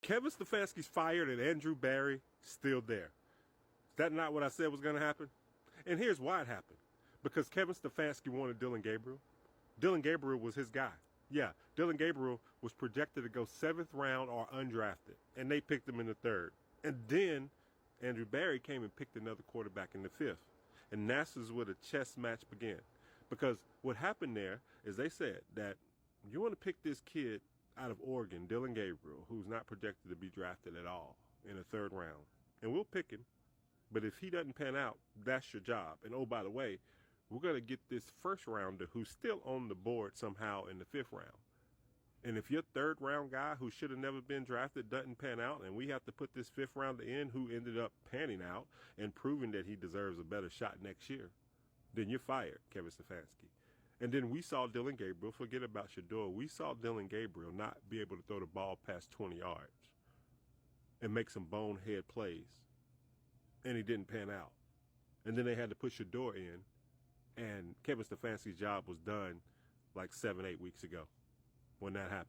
Kevin Stefanski's fired and Andrew Barry still there. Is that not what I said was going to happen? And here's why it happened. Because Kevin Stefanski wanted Dillon Gabriel. Dillon Gabriel was his guy. Yeah, Dillon Gabriel was projected to go 7th round or undrafted, and they picked him in the 3rd. And then Andrew Barry came and picked another quarterback in the 5th. And that's where the chess match began. Because what happened there is they said that you want to pick this kid out of Oregon, Dillon Gabriel, who's not projected to be drafted at all in the 3rd round. And we'll pick him. But if he doesn't pan out, that's your job. And oh, by the way, we're going to get this 1st rounder who's still on the board somehow in the 5th round. And if your 3rd round guy who should have never been drafted doesn't pan out, and we have to put this 5th rounder in who ended up panning out and proving that he deserves a better shot next year, then you're fired, Kevin Stefanski. And then we saw Dillon Gabriel, forget about Shedeur, we saw Dillon Gabriel not be able to throw the ball past 20 yards and make some bonehead plays. And he didn't pan out. And then they had to put Shedeur in, and Kevin Stefanski's job was done like 7-8 weeks ago when that happened.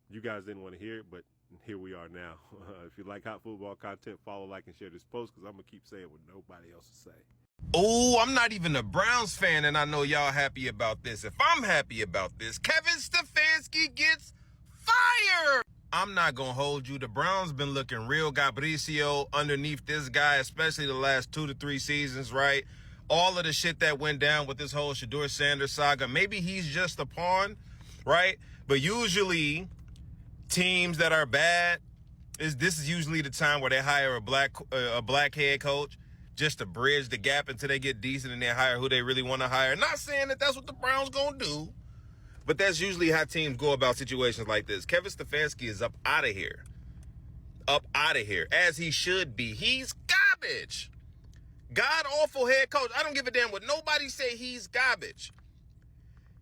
You guys didn't want to hear it, but here we are now. If you like hot football content, follow, like, and share this post, because I'm going to keep saying what nobody else will say. Oh, I'm not even a Browns fan, and I know y'all happy about this. If I'm happy about this, Kevin Stefanski gets fired. I'm not going to hold you. The Browns been looking real Gabricio underneath this guy, especially the last 2 to 3 seasons, right? All of the shit that went down with this whole Shedeur Sanders saga. Maybe he's just a pawn, right? But usually teams that are bad, this is usually the time where they hire a black head coach just to bridge the gap until they get decent and they hire who they really want to hire. Not saying that that's what the Browns going to do, but that's usually how teams go about situations like this. Kevin Stefanski is up out of here. Up out of here, as he should be. He's garbage. God-awful head coach. I don't give a damn what nobody say. He's garbage.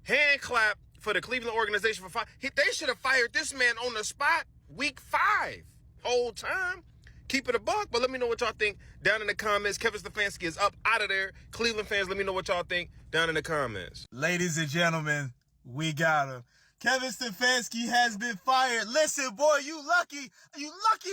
Hand clap for the Cleveland organization for fire. They should have fired this man on the spot week 5. Whole time. Keep it a buck, but let me know what y'all think down in the comments. Kevin Stefanski is up out of there. Cleveland fans, let me know what y'all think down in the comments. Ladies and gentlemen, we got him. Kevin Stefanski has been fired. Listen, boy, you lucky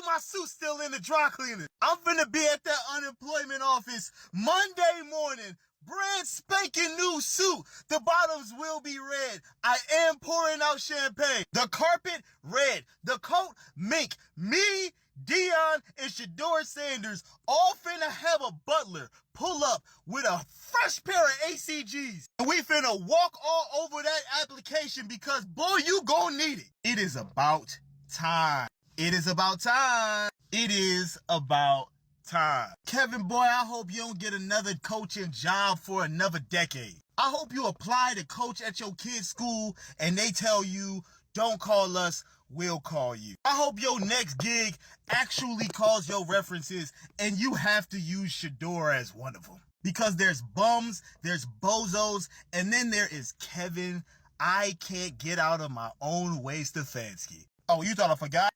my suit's still in the dry cleaner. I'm finna be at that unemployment office Monday morning. Brand spanking new suit. The bottoms will be red. I am pouring out champagne. The carpet, red. The coat, mink. Me, Dion, and Shedeur Sanders all finna have a butler pull up with a fresh pair of ACGs. And we finna walk all over that application because, boy, you gon' need it. It is about time. It is about time. It is about time. Kevin, boy, I hope you don't get another coaching job for another decade. I hope you apply to coach at your kid's school and they tell you, don't call us, we'll call you. I hope your next gig actually calls your references and you have to use Shedeur as one of them. Because there's bums, there's bozos, and then there is Kevin, I can't get out of my own way Stefanski. Oh, you thought I forgot?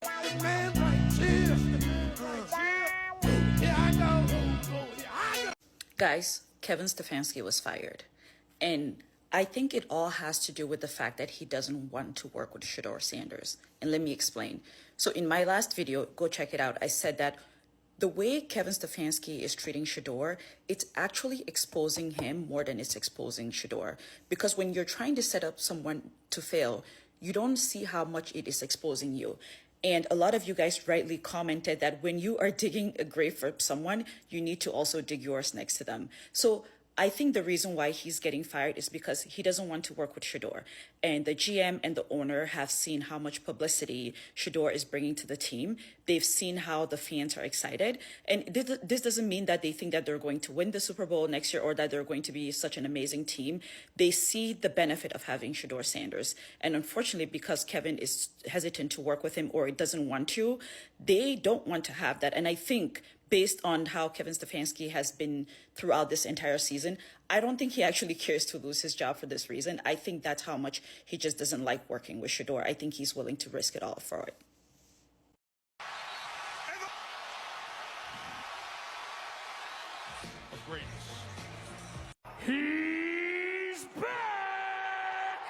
Guys, Kevin Stefanski was fired. And I think it all has to do with the fact that he doesn't want to work with Shedeur Sanders. And let me explain. So in my last video, go check it out. I said that the way Kevin Stefanski is treating Shedeur, it's actually exposing him more than it's exposing Shedeur. Because when you're trying to set up someone to fail, you don't see how much it is exposing you. And a lot of you guys rightly commented that when you are digging a grave for someone, you need to also dig yours next to them. So I think the reason why he's getting fired is because he doesn't want to work with Shedeur. And the GM and the owner have seen how much publicity Shedeur is bringing to the team. They've seen how the fans are excited. And this doesn't mean that they think that they're going to win the Super Bowl next year or that they're going to be such an amazing team. They see the benefit of having Shedeur Sanders. And unfortunately, because Kevin is hesitant to work with him or doesn't want to, they don't want to have that. And I think based on how Kevin Stefanski has been throughout this entire season, I don't think he actually cares to lose his job for this reason. I think that's how much he just doesn't like working with Shedeur. I think he's willing to risk it all for it. He's back!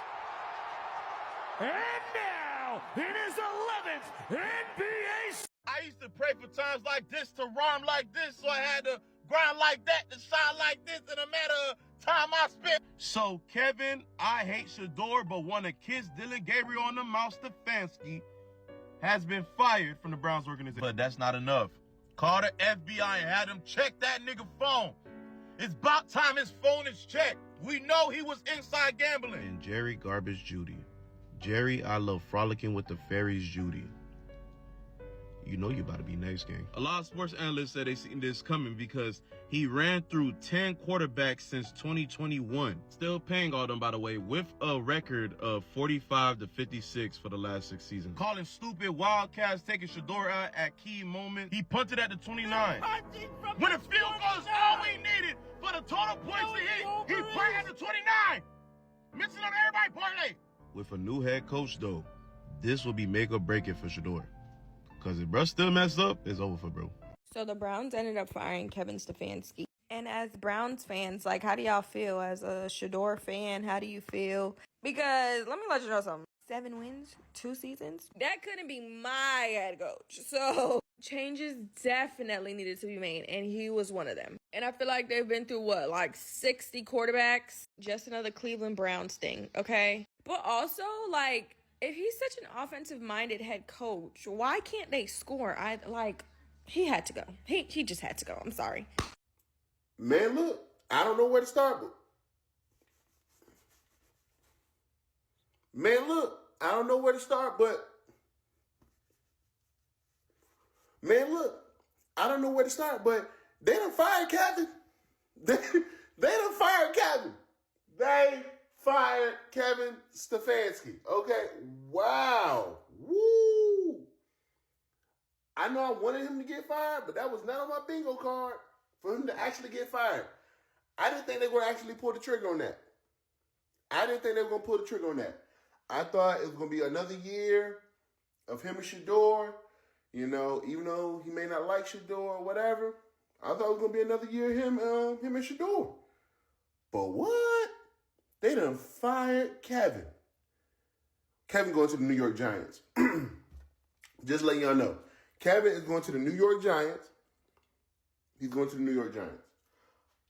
And now, in his 11th NBA times like this to rhyme like this, so I had to grind like that to shine like this in a matter of time I spent. So Kevin, I hate Shador, but want to kiss Dylan Gabriel on the mouth, Stefanski, has been fired from the Browns organization. But that's not enough. Call the FBI and have them check that nigga phone. It's about time his phone is checked. We know he was inside gambling. And Jerry Garbage Judy. Jerry, I love frolicking with the fairies, Judy. You know you about to be next, gang. A lot of sports analysts said they seen this coming because he ran through 10 quarterbacks since 2021. Still paying all them, by the way, with a record of 45 to 56 for the last 6 seasons. Calling stupid Wildcats, taking Shador out at key moments. He punted at the 29. When the field goal is all we needed for the total points to hit, he played at the 29. Missing on everybody parlay. With a new head coach, though, this will be make or break it for Shador. Because if bro still messed up, it's over for bro. So the Browns ended up firing Kevin Stefanski. And as Browns fans, like, how do y'all feel? As a Shador fan, how do you feel? Because let me let you know something. 7 wins, 2 seasons. That couldn't be my head coach. So changes definitely needed to be made. And he was one of them. And I feel like they've been through, what, like 60 quarterbacks? Just another Cleveland Browns thing, okay? But also, like, if he's such an offensive-minded head coach, why can't they score? He had to go. He just had to go. I'm sorry. Man, look, I don't know where to start. Man, look, I don't know where to start, but they done fired Kevin. They done fired Kevin. They fired Kevin Stefanski. Okay, wow. Woo. I know I wanted him to get fired, but that was not on my bingo card for him to actually get fired. I didn't think they were actually pull the trigger on that. I thought it was going to be another year of him and Shador. You know, even though he may not like Shador or whatever, I thought it was going to be another year of him and Shador. But what? They done fired Kevin. Kevin going to the New York Giants. Just letting y'all know. Kevin is going to the New York Giants. He's going to the New York Giants.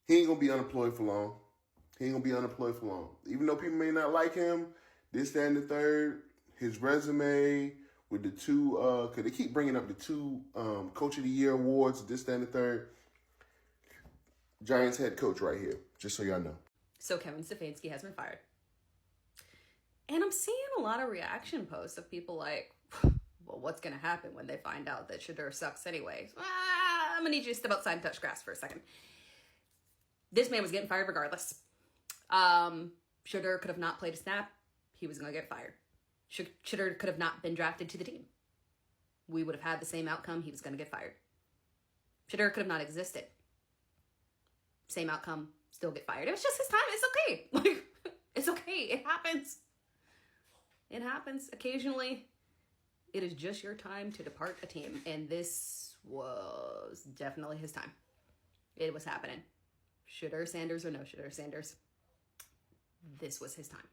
He ain't going to be unemployed for long. Even though people may not like him, this, that, and the third, his resume with the two, because they keep bringing up the 2 Coach of the Year awards, this, that, and the third. Giants head coach right here, just so y'all know. So Kevin Stefanski has been fired. And I'm seeing a lot of reaction posts of people like, well, what's going to happen when they find out that Shador sucks anyways? I'm going to need you to step outside and touch grass for a second. This man was getting fired regardless. Shador could have not played a snap. He was going to get fired. Shador could have not been drafted to the team. We would have had the same outcome. He was going to get fired. Shador could have not existed. Same outcome. Still get fired. It was just his time. It's okay. Like, it's okay. It happens. It happens occasionally. It is just your time to depart a team. And this was definitely his time. It was happening. Shador Sanders or no Shador Sanders, this was his time.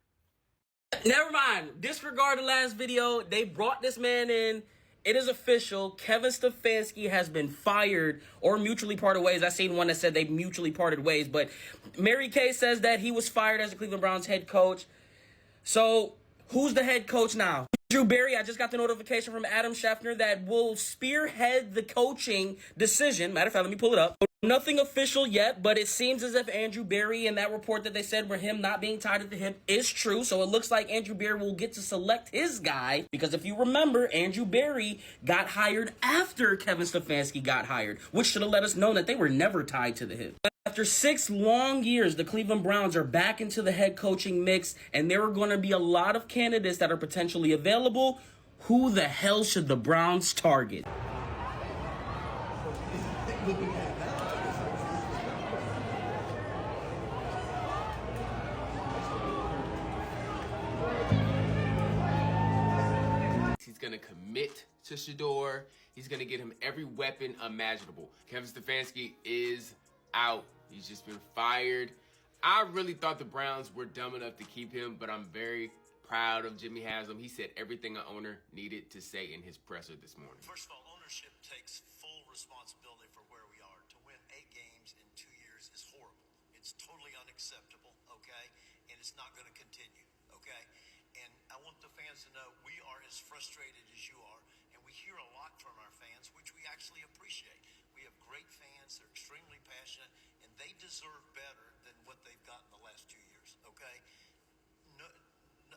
Never mind. Disregard the last video. They brought this man in. It is official. Kevin Stefanski has been fired or mutually parted ways. I seen one that said they mutually parted ways, but Mary Kay says that he was fired as the Cleveland Browns head coach. So who's the head coach now? Andrew Berry. I just got the notification from Adam Schefter that will spearhead the coaching decision. Matter of fact, let me pull it up. Nothing official yet, but it seems as if Andrew Berry and that report that they said were him not being tied at the hip is true. So it looks like Andrew Berry will get to select his guy, because if you remember, Andrew Berry got hired after Kevin Stefanski got hired, which should have let us know that they were never tied to the hip. After 6 long years, the Cleveland Browns are back into the head coaching mix, and there are going to be a lot of candidates that are potentially available. Who the hell should the Browns target? He's going to commit to Shador. He's going to get him every weapon imaginable. Kevin Stefanski is out. He's just been fired. I really thought the Browns were dumb enough to keep him, but I'm very proud of Jimmy Haslam. He said everything an owner needed to say in his presser this morning. First of all, ownership takes full responsibility for where we are. To win 8 games in 2 years is horrible. It's totally unacceptable, okay? And it's not going to continue, okay? And I want the fans to know we are as frustrated as you are, and we hear a lot from our fans, which we actually appreciate. We have great fans. They're extremely passionate, and they deserve better than what they've gotten the last 2 years, okay? No,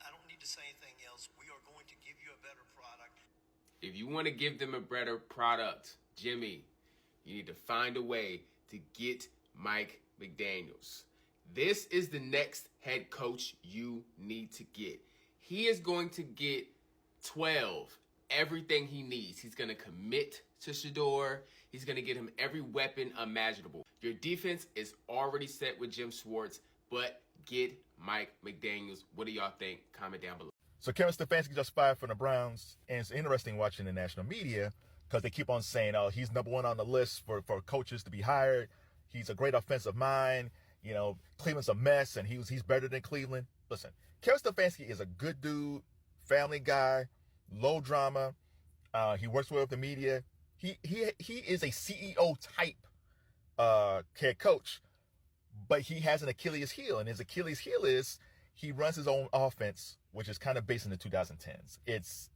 I don't need to say anything else. We are going to give you a better product. If you want to give them a better product, Jimmy, you need to find a way to get Mike McDaniels. This is the next head coach you need to get. He is going to get 12, everything he needs. He's going to commit to Shedeur. He's going to get him every weapon imaginable. Your defense is already set with Jim Schwartz, but get Mike McDaniels. What do y'all think? Comment down below. So Kevin Stefanski just fired from the Browns, and it's interesting watching the national media because they keep on saying, oh, he's #1 on the list for coaches to be hired. He's a great offensive mind. You know, Cleveland's a mess, and he's better than Cleveland. Listen, Kevin Stefanski is a good dude, family guy, low drama. He works well with the media. He is a CEO type head coach, but he has an Achilles heel, and his Achilles heel is he runs his own offense, which is kind of based in the 2010s. It's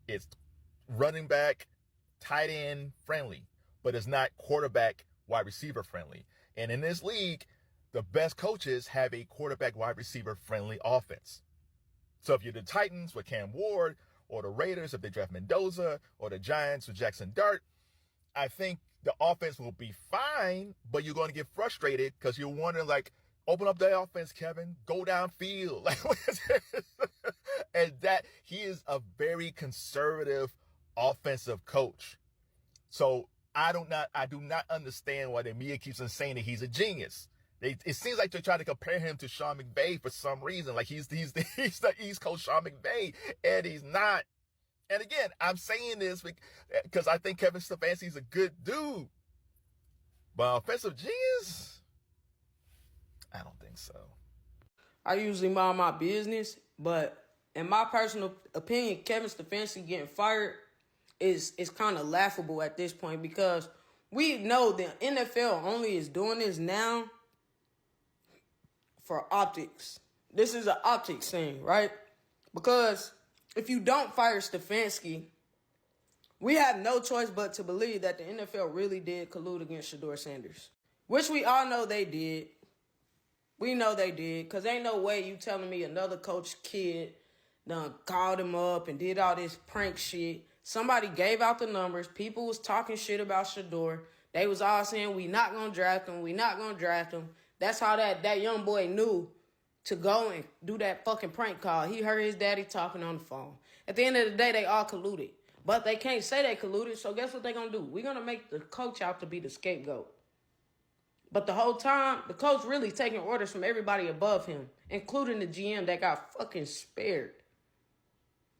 running back, tight end friendly, but it's not quarterback, wide receiver friendly. And in this league, the best coaches have a quarterback, wide receiver friendly offense. So if you're the Titans with Cam Ward, or the Raiders if they draft Mendoza, or the Giants with Jackson Dart, I think the offense will be fine, but you're going to get frustrated because you're wondering, like, open up the offense, Kevin. Go downfield. And that he is a very conservative offensive coach. So I do not understand why the media keeps on saying that he's a genius. It seems like they're trying to compare him to Sean McVay for some reason. Like he's the East Coast Sean McVay, and he's not. And again, I'm saying this because I think Kevin Stefanski's a good dude. But offensive genius? I don't think so. I usually mind my business, but in my personal opinion, Kevin Stefanski getting fired is kind of laughable at this point because we know the NFL only is doing this now for optics. This is an optics thing, right? Because if you don't fire Stefanski, we have no choice but to believe that the NFL really did collude against Shedeur Sanders, which we all know they did. We know they did, because ain't no way you telling me another coach kid done called him up and did all this prank shit. Somebody gave out the numbers. People was talking shit about Shedeur. They was all saying, we not going to draft him. We not going to draft him. That's how that young boy knew to go and do that fucking prank call. He heard his daddy talking on the phone. At the end of the day, they all colluded. But they can't say they colluded, so guess what they going to do? We're going to make the coach out to be the scapegoat. But the whole time, the coach really taking orders from everybody above him, including the GM that got fucking spared.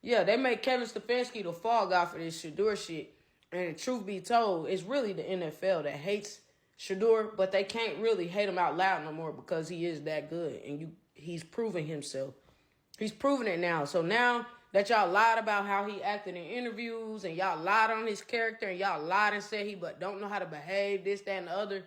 Yeah, they made Kevin Stefanski the fall guy for this Shedeur shit. And truth be told, it's really the NFL that hates Shedeur, but they can't really hate him out loud no more because he is that good. And he's proving himself. He's proving it now. So now that y'all lied about how he acted in interviews and y'all lied on his character and y'all lied and said he but don't know how to behave, this, that, and the other,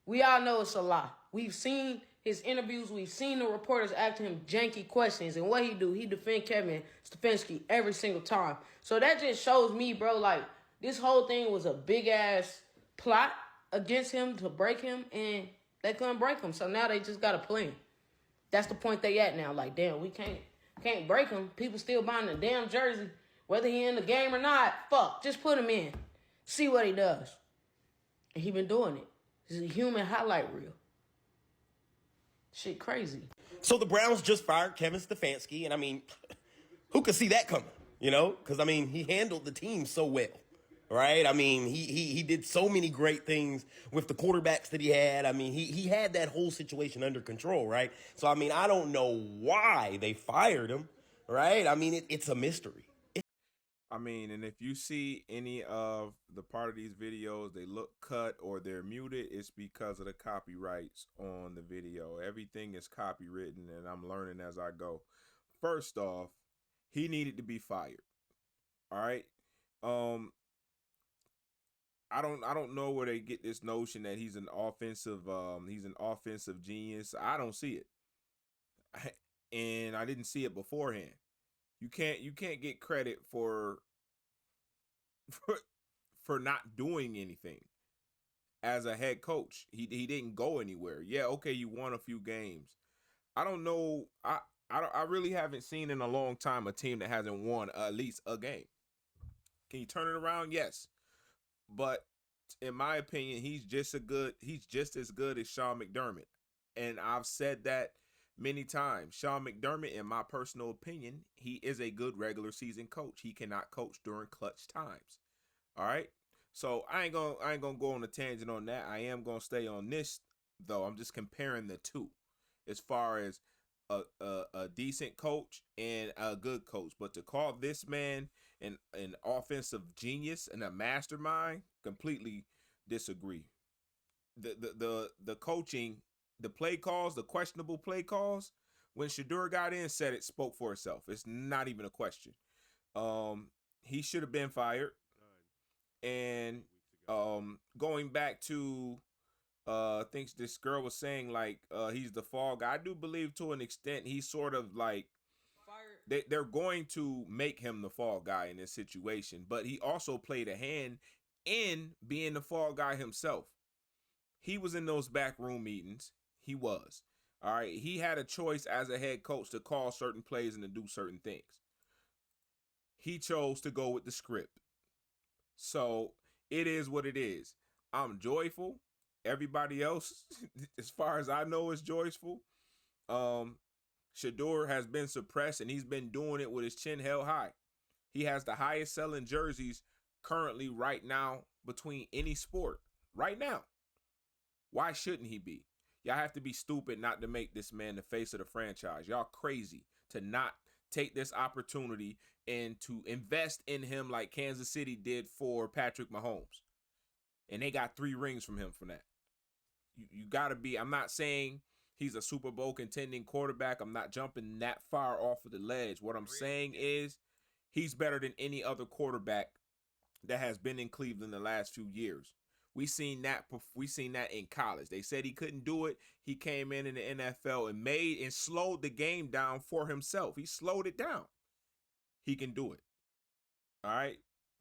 we all know it's a lie. We've seen his interviews. We've seen the reporters asking him janky questions. And what he do, he defend Kevin Stefanski every single time. So that just shows me, bro, like, this whole thing was a big-ass plot against him to break him, and they couldn't break him. So now they just got to play him. That's the point they at now. Like, damn, we can't break him. People still buying the damn jersey. Whether he in the game or not, fuck, just put him in. See what he does. And he been doing it. It's a human highlight reel. Shit crazy. So the Browns just fired Kevin Stefanski, and I mean, who could see that coming? You know, because I mean, he handled the team so well, right? I mean, he did so many great things with the quarterbacks that he had. I mean, he had that whole situation under control, right? So I mean, I don't know why they fired him, right? I mean, it's a mystery. I mean, and if you see any of the part of these videos, they look cut or they're muted, it's because of the copyrights on the video. Everything is copywritten, and I'm learning as I go. First off, He needed to be fired. All right. I don't know where they get this notion that he's an offensive genius. I don't see it. And I didn't see it beforehand. You can't get credit for for not doing anything as a head coach. He didn't go anywhere. Yeah, okay, you won a few games. I don't know. I really haven't seen in a long time a team that hasn't won at least a game. Can you turn it around? Yes. But in my opinion, he's just as good as Sean McDermott. And I've said that many times. Sean McDermott, in my personal opinion, he is a good regular season coach. He cannot coach during clutch times. All right. So I ain't gonna go on a tangent on that. I am gonna stay on this though. I'm just comparing the two as far as a decent coach and a good coach. But to call this man an offensive genius and a mastermind, completely disagree. The coaching, the play calls, the questionable play calls, when Shedeur got in, spoke for itself. It's not even a question. He should have been fired. And going back to I think this girl was saying like he's the fall guy. I do believe to an extent he's sort of like they're going to make him the fall guy in this situation, but he also played a hand in being the fall guy himself. He was in those backroom meetings. He was. All right. He had a choice as a head coach to call certain plays and to do certain things. He chose to go with the script. So it is what it is. I'm joyful. Everybody else, as far as I know, is joyful. Shedeur has been suppressed, and he's been doing it with his chin held high. He has the highest selling jerseys currently right now between any sport. Right now. Why shouldn't he be? Y'all have to be stupid not to make this man the face of the franchise. Y'all crazy to not take this opportunity and to invest in him like Kansas City did for Patrick Mahomes. And they got 3 rings from him for that. You got to be, I'm not saying he's a Super Bowl contending quarterback. I'm not jumping that far off of the ledge. What I'm saying is he's better than any other quarterback that has been in Cleveland the last few years. We seen that in college. They said he couldn't do it. He came in the NFL and slowed the game down for himself. He slowed it down. He can do it. All right.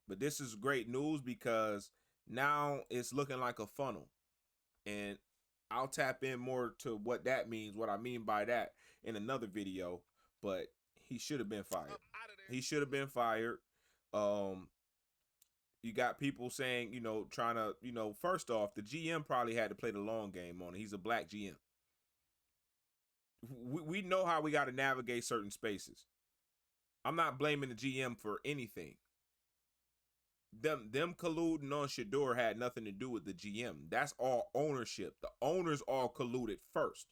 But this is great news because now it's looking like a funnel. And I'll tap in more to what that means, what I mean by that in another video. But he should have been fired. He should have been fired. You got people saying, trying to, first off, the GM probably had to play the long game on it. He's a black GM. We know how we got to navigate certain spaces. I'm not blaming the GM for anything. Them colluding on Shedeur had nothing to do with the GM. That's all ownership. The owners all colluded first.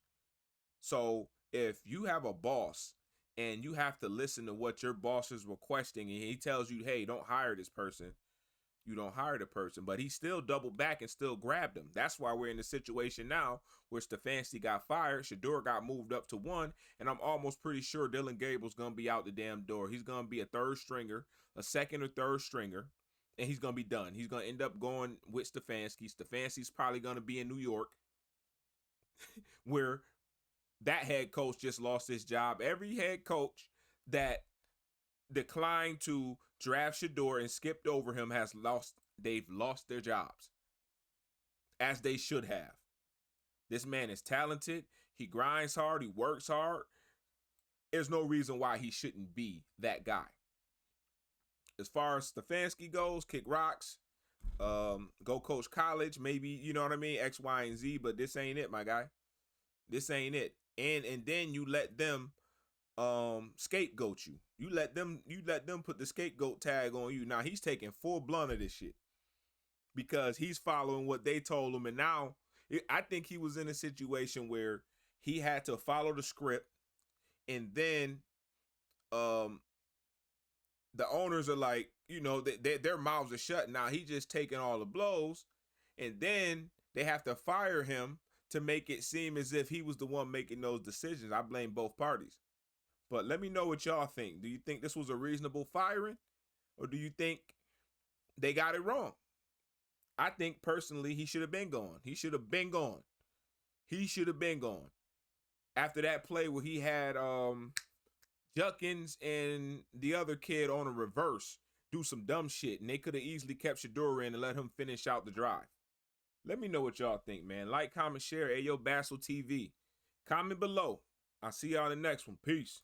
So if you have a boss and you have to listen to what your boss is requesting and he tells you, hey, don't hire this person, you don't hire the person. But he still doubled back and still grabbed him. That's why we're in the situation now where Stefanski got fired, Shedeur got moved up to 1, and I'm almost pretty sure Dylan Gabriel's going to be out the damn door. He's going to be a third stringer, a second or third stringer. And he's going to be done. He's going to end up going with Stefanski. Stefanski's probably going to be in New York where that head coach just lost his job. Every head coach that declined to draft Shedeur and skipped over him they've lost their jobs. As they should have. This man is talented. He grinds hard. He works hard. There's no reason why he shouldn't be that guy. As far as Stefanski goes, kick rocks, go coach college, maybe, you know what I mean, X, Y, and Z, but this ain't it, my guy. This ain't it. And then you let them scapegoat you. You let them put the scapegoat tag on you. Now he's taking full blunt of this shit because he's following what they told him. And now I think he was in a situation where he had to follow the script, and then the owners are like, their mouths are shut. Now he just taking all the blows, and then they have to fire him to make it seem as if he was the one making those decisions. I blame both parties. But let me know what y'all think. Do you think this was a reasonable firing? Or do you think they got it wrong? I think personally he should have been gone. He should have been gone. He should have been gone. After that play where he had Juckins and the other kid on a reverse do some dumb shit, and they could have easily kept Shedeur in and let him finish out the drive. Let me know what y'all think, man. Like, comment, share, Ayobastle TV. Comment below. I'll see y'all in the next one. Peace.